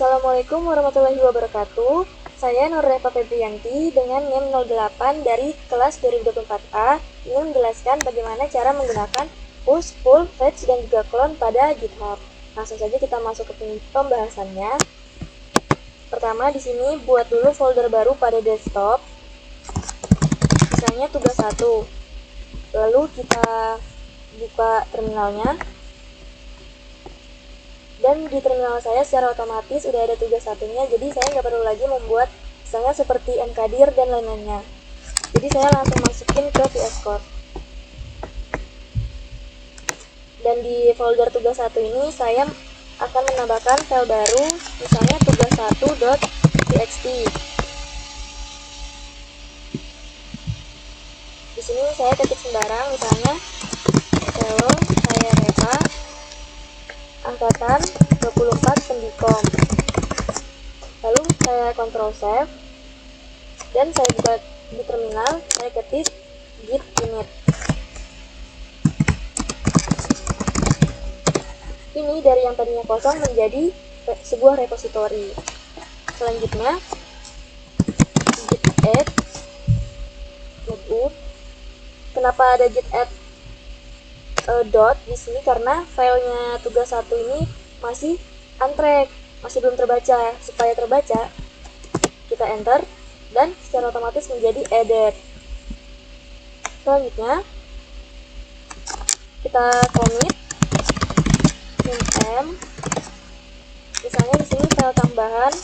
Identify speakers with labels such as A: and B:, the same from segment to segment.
A: Assalamualaikum warahmatullahi wabarakatuh. Saya Nurrefa Febrianti dengan NIM 08 dari kelas 2024A ingin menjelaskan bagaimana cara menggunakan push, pull, fetch, dan juga clone pada GitHub. Langsung saja kita masuk ke pembahasannya. Pertama, di sini buat dulu folder baru pada desktop. Misalnya tugas 1. Lalu kita buka terminalnya. Dan di terminal saya secara otomatis udah ada tugas satunya, jadi saya nggak perlu lagi membuat misalnya seperti mkdir dan lain-lainnya. Jadi saya langsung masukin ke VS Code. Dan di folder tugas 1 ini saya akan menambahkan file baru, misalnya tugas1.txt. Di sini saya ketik sembarang, misalnya hello, saya Reva, angkatan 24 Pendikom. Lalu saya Ctrl Save dan saya buka di terminal, saya ketik git init. Ini dari yang tadinya kosong menjadi sebuah repositori. Selanjutnya git add dot. Kenapa ada git add dot di sini? Karena filenya tugas 1 ini masih untracked, masih belum terbaca. Supaya terbaca, kita enter dan secara otomatis menjadi added. Selanjutnya kita commit m, misalnya di sini file tambahan.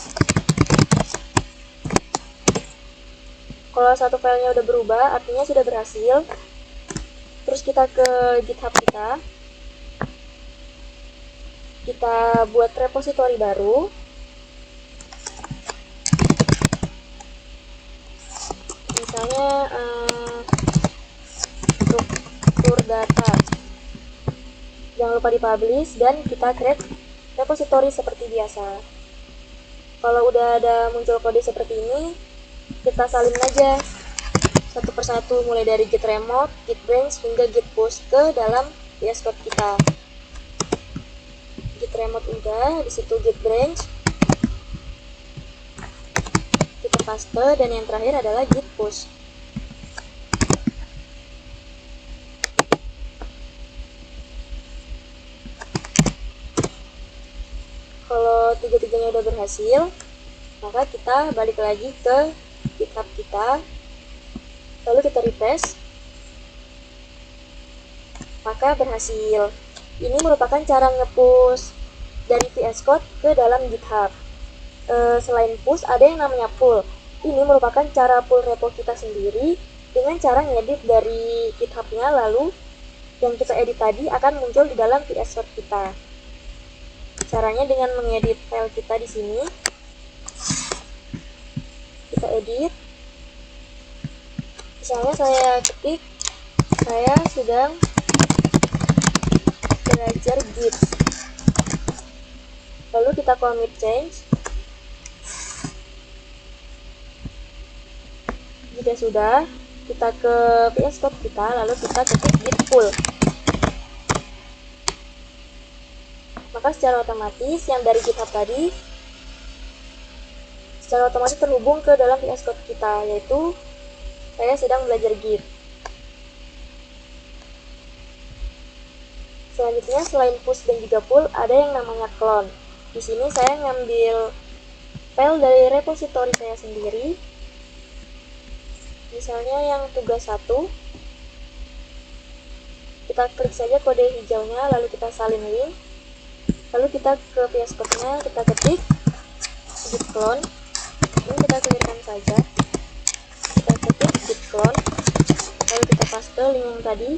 A: Kalau satu filenya udah berubah, artinya sudah berhasil. Terus kita ke GitHub kita buat repositori baru. Misalnya struktur data. Jangan lupa dipublish dan kita create repositori seperti biasa. Kalau udah ada muncul kode seperti ini, kita salin aja satu persatu, mulai dari git remote, git branch, hingga git push ke dalam VS Code kita. Git remote udah, disitu git branch, kita paste, dan yang terakhir adalah git push. Kalau tiga-tiganya udah berhasil, maka kita balik lagi ke GitHub kita, lalu kita refresh, maka berhasil. Ini merupakan cara nge-push dari VS Code ke dalam GitHub. Selain push, ada yang namanya pull. Ini merupakan cara pull repo kita sendiri dengan cara ngedit dari GitHub-nya, lalu yang kita edit tadi akan muncul di dalam VS Code kita. Caranya dengan mengedit file kita di sini. Kita edit. Misalnya saya ketik, saya sedang belajar Git. Lalu kita commit change. Jika sudah, kita ke VS Code kita, lalu kita ketik git pull. Maka secara otomatis yang dari GitHub tadi secara otomatis terhubung ke dalam VS Code kita, yaitu saya sedang belajar Git. Selanjutnya, selain push dan juga pull, ada yang namanya clone. Di sini saya ngambil file dari repositori saya sendiri. Misalnya yang tugas 1. Kita klik saja kode hijaunya, lalu kita salin link. Lalu kita ke VS Code-nya, kita ketik git clone. Ini kita clearkan saja. Kita ketik git clone, lalu kita paste link yang tadi.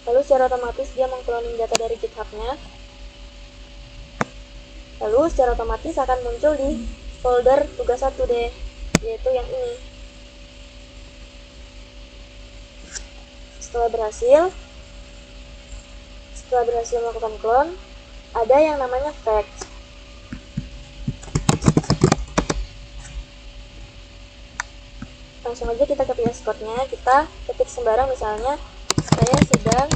A: Lalu secara otomatis dia mengcloning data dari GitHub-nya. Lalu secara otomatis akan muncul di folder tugas 1D, yaitu yang ini. Setelah berhasil melakukan clone, ada yang namanya fetch. Langsung aja kita ke VS Code-nya, kita ketik sembarang, misalnya saya sedang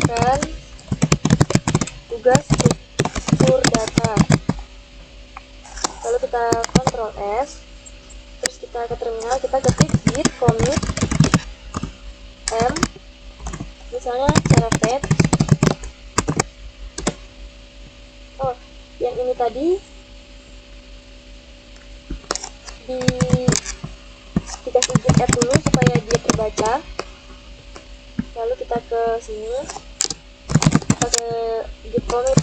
A: mengerjakan tugas struktur data. Lalu kita Ctrl S, terus kita ke terminal, kita ketik git commit m, misalnya cara fetch. Oh, yang ini tadi dikasih git add dulu supaya dia terbaca. Lalu kita ke sini, kita ke git commit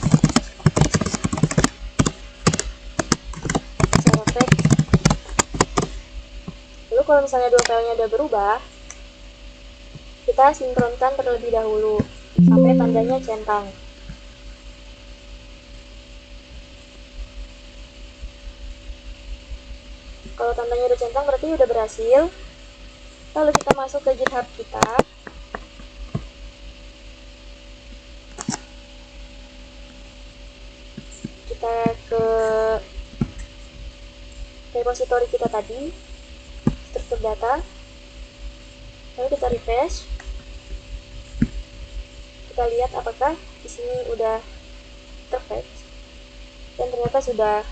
A: cara fetch. Lalu kalau misalnya dua filenya udah berubah, kita sinkronkan terlebih dahulu sampai tandanya centang. Kalau tandanya udah centang berarti udah berhasil. Lalu kita masuk ke GitHub kita. Kita ke repository kita tadi, struktur data. Lalu kita refresh. Kita lihat apakah di sini udah terfetch. Dan ternyata sudah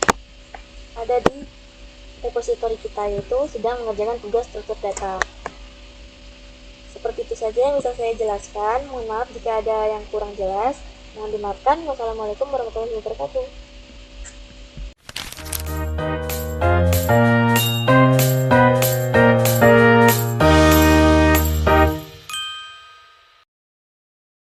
A: ada di repository kita, yaitu sedang mengerjakan tugas struktur data. Seperti itu saja yang bisa saya jelaskan. Mohon maaf jika ada yang kurang jelas. Mohon dimaafkan. Wassalamualaikum warahmatullahi wabarakatuh.